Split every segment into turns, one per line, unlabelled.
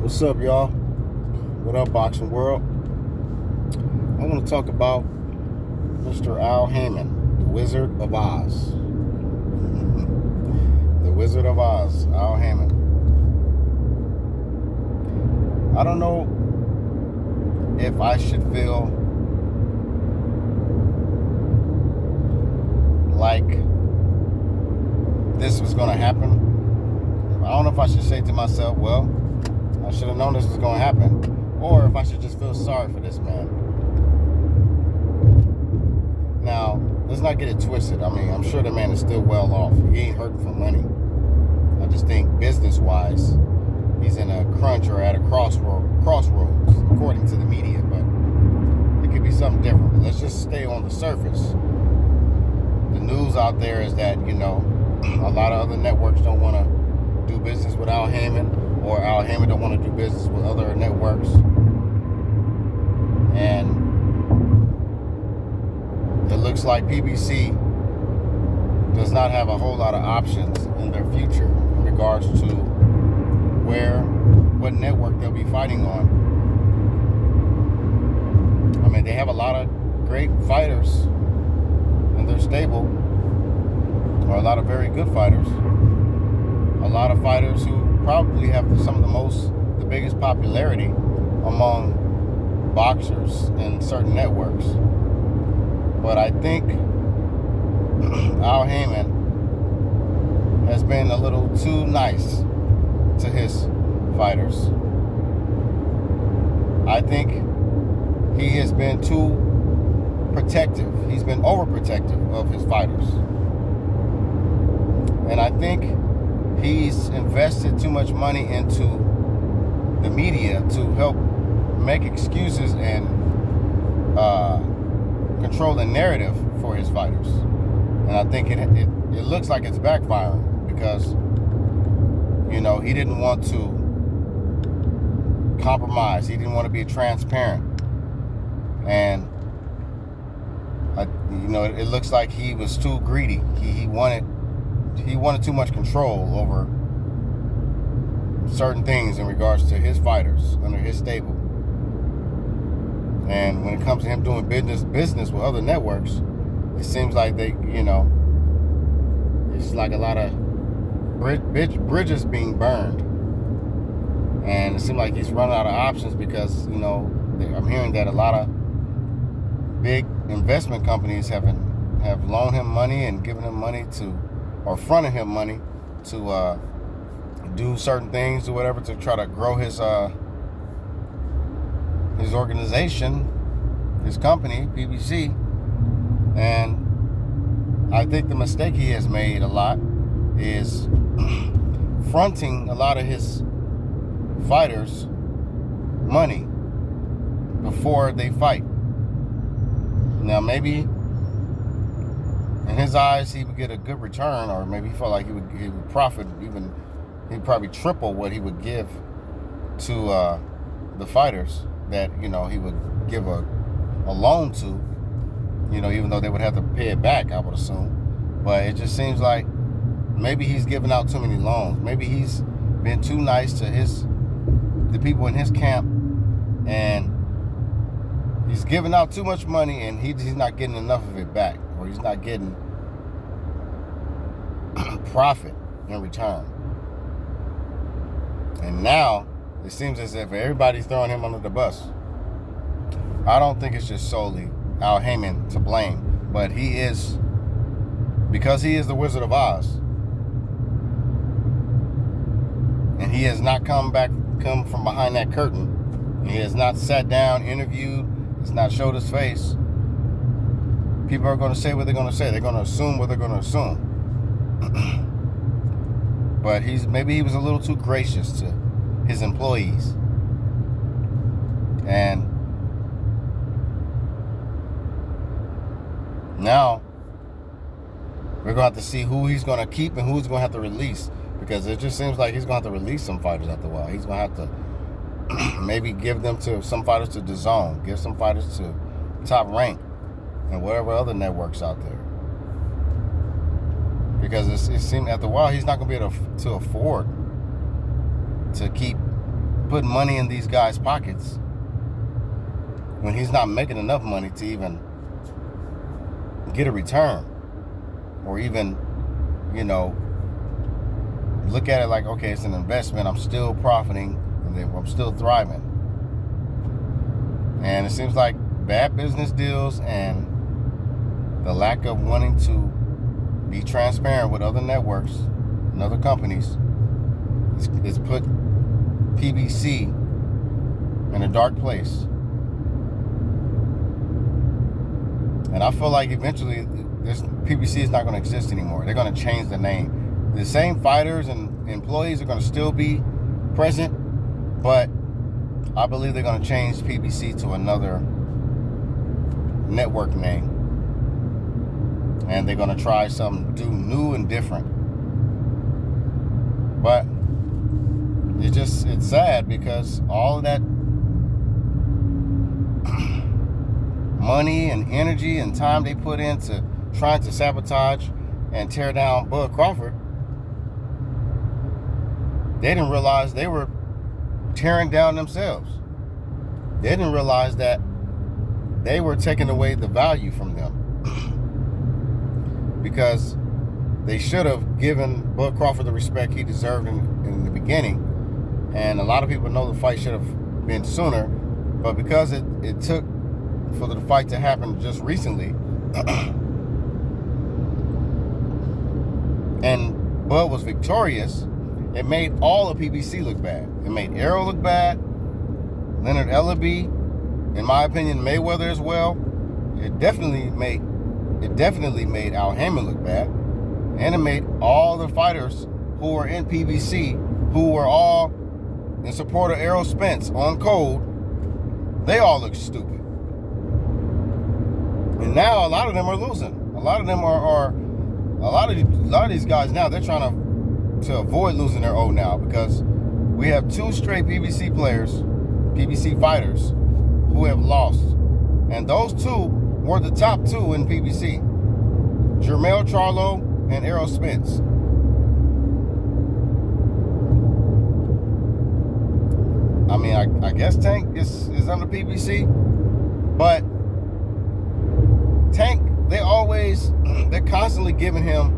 What's up, y'all? What up, boxing world? I want to talk about Mr. Al Haymon, the Wizard of Oz. The Wizard of Oz, Al Haymon. I don't know if I should feel like this was going to happen. I don't know if I should say to myself, well, I should have known this was going to happen, or if I should just feel sorry for this man. Now, let's not get it twisted. I mean, I'm sure the man is still well off. He ain't hurting for money. I just think business-wise, he's in a crunch or at a crossroads, according to the media, but it could be something different. But let's just stay on the surface. The news out there is that, a lot of other networks don't want to do business with Al Haymon, or Al Haymon don't want to do business with other networks. And it looks like PBC does not have a whole lot of options in their future in regards to what network they'll be fighting on. I mean, they have a lot of great fighters in their stable, or a lot of very good fighters. A lot of fighters who probably have some of the biggest popularity among boxers in certain networks. But I think Al Haymon has been a little too nice to his fighters. I think he has been too protective. He's been overprotective of his fighters. And I think he's invested too much money into the media to help make excuses and control the narrative for his fighters. And I think it looks like it's backfiring because, he didn't want to compromise. He didn't want to be transparent. And, it looks like he was too greedy. He wanted too much control over certain things in regards to his fighters under his stable. And when it comes to him doing business with other networks, it seems like it's like a lot of bridges being burned. And it seems like he's running out of options because, I'm hearing that a lot of big investment companies have loaned him money and given him money or fronted him money to do certain things or whatever to try to grow his organization, his company, PBC. And I think the mistake he has made a lot is fronting a lot of his fighters money before they fight. Now, maybe in his eyes, he would get a good return, or maybe he felt like he would profit even. He'd probably triple what he would give to the fighters that he would give a loan to. Even though they would have to pay it back, I would assume. But it just seems like maybe he's giving out too many loans. Maybe he's been too nice to the people in his camp, and he's giving out too much money, and he's not getting enough of it back, or he's not getting profit in return. And now it seems as if everybody's throwing him under the bus. I don't think it's just solely Al Haymon to blame, but because he is the Wizard of Oz, and he has not come from behind that curtain. He has not sat down, interviewed, has not showed his face. People are going to say what they're going to say. They're going to assume what they're going to assume. But maybe he was a little too gracious to his employees. And now we're going to have to see who he's going to keep and who he's going to have to release, because it just seems like he's going to have to release some fighters after a while. He's going to have to maybe give them to some fighters to DAZN, give some fighters to Top Rank and whatever other networks out there. Because it seemed after a while he's not going to be able to afford to keep putting money in these guys' pockets when he's not making enough money to even get a return, or even, look at it like, okay, it's an investment. I'm still profiting, and I'm still thriving. And it seems like bad business deals and the lack of wanting to be transparent with other networks and other companies is put PBC in a dark place. And I feel like eventually this PBC is not going to exist anymore. They're going to change the name. The same fighters and employees are going to still be present, but I believe they're going to change PBC to another network name. And they're going to try something new and different. But it's sad because all of that money and energy and time they put into trying to sabotage and tear down Bud Crawford, they didn't realize they were tearing down themselves. They didn't realize that they were taking away the value from them. Because they should have given Bud Crawford the respect he deserved in the beginning. And a lot of people know the fight should have been sooner. But because it took for the fight to happen just recently, and Bud was victorious, it made all of PBC look bad. It made Errol look bad, Leonard Ellaby, in my opinion, Mayweather as well. It definitely made Al Haymon look bad. And it made all the fighters who were in PBC, who were all in support of Errol Spence on code, they all look stupid. And now a lot of them are losing. A lot of them are a lot of these guys now, they're trying to avoid losing their O now, because we have 2 straight PBC players, PBC fighters, who have lost. And those 2 were the top 2 in PBC. Jermell Charlo and Errol Spence. I mean, I guess Tank is under PBC, but Tank, they're constantly giving him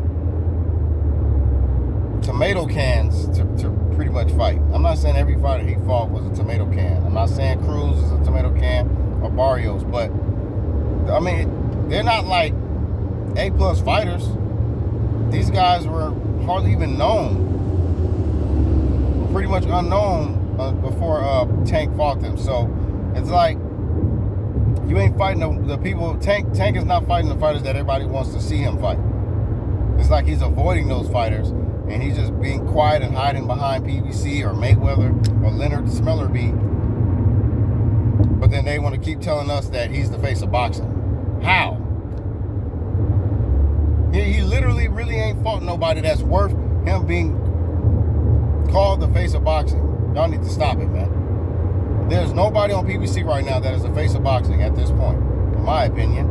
tomato cans to pretty much fight. I'm not saying every fighter he fought was a tomato can. I'm not saying Cruz is a tomato can or Barrios, but I mean, they're not like A+ fighters. These guys were hardly even known, pretty much unknown before Tank fought them. So it's like you ain't fighting the people. Tank is not fighting the fighters that everybody wants to see him fight. It's like he's avoiding those fighters, and he's just being quiet and hiding behind PBC or Mayweather or Leonard Smellerby. But then they want to keep telling us that he's the face of boxing. How? He literally really ain't fought nobody that's worth him being called the face of boxing. Y'all need to stop it, man. There's nobody on PBC right now that is the face of boxing at this point, in my opinion.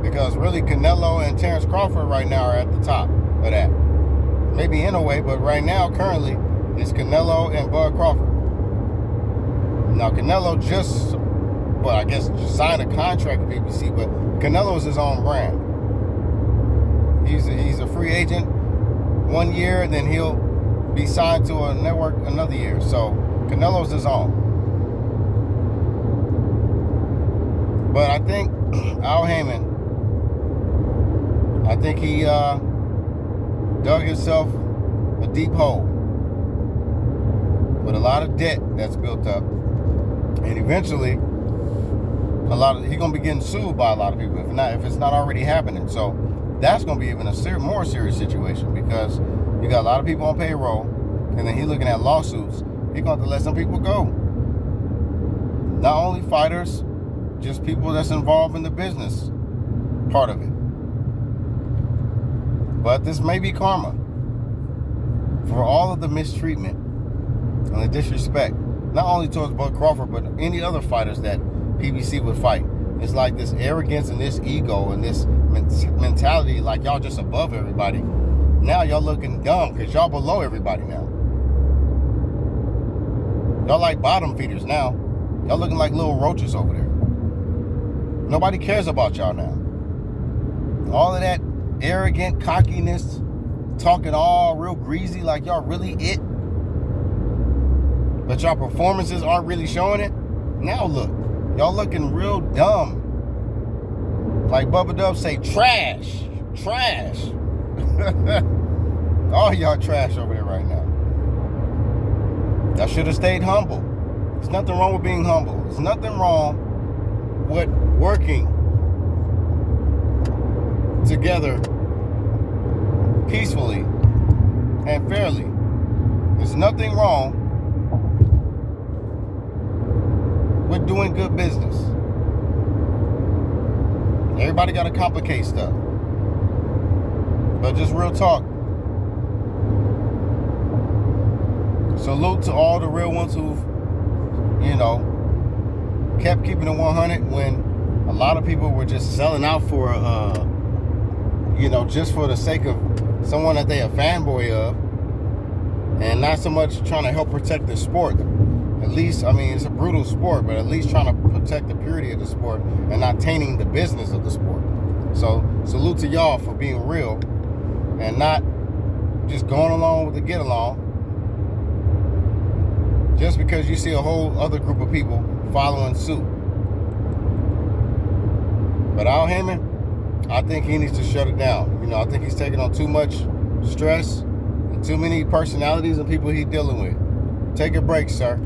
Because really, Canelo and Terrence Crawford right now are at the top of that. Maybe in a way, but right now, currently, it's Canelo and Bud Crawford. Now, Canelo just signed a contract with PBC, but Canelo is his own brand. He's a free agent 1 year, and then he'll be signed to a network another year. So Canelo's his own. But I think Al Haymon, he dug himself a deep hole with a lot of debt that's built up, and eventually he's gonna be getting sued by a lot of people if it's not already happening. So that's gonna be even a more serious situation, because you got a lot of people on payroll, and then he's looking at lawsuits. He's gonna have to let some people go. Not only fighters, just people that's involved in the business part of it. But this may be karma for all of the mistreatment and the disrespect, not only towards Bud Crawford, but any other fighters that PBC would fight. It's like this arrogance and this ego and this mentality like y'all just above everybody. Now y'all looking dumb because y'all below everybody now. Y'all like bottom feeders now. Y'all looking like little roaches over there. Nobody cares about y'all now. All of that arrogant cockiness, talking all real greasy like y'all really it, but y'all performances aren't really showing it. Now look, y'all looking real dumb. Like Bubba Dub say, trash. All y'all trash over there right now. Y'all should have stayed humble. There's nothing wrong with being humble. There's nothing wrong with working together peacefully and fairly. There's nothing wrong with doing good business. Everybody got to complicate stuff. But just real talk. Salute to all the real ones who've, kept keeping it 100 when a lot of people were just selling out for, just for the sake of someone that they a fanboy of, and not so much trying to help protect the sport. At least, it's a brutal sport, but at least trying to protect the purity of the sport and not tainting the business of the sport. So, salute to y'all for being real and not just going along with the get along just because you see a whole other group of people following suit. But Al Haymon, I think he needs to shut it down. I think he's taking on too much stress and too many personalities and people he's dealing with. Take a break, sir.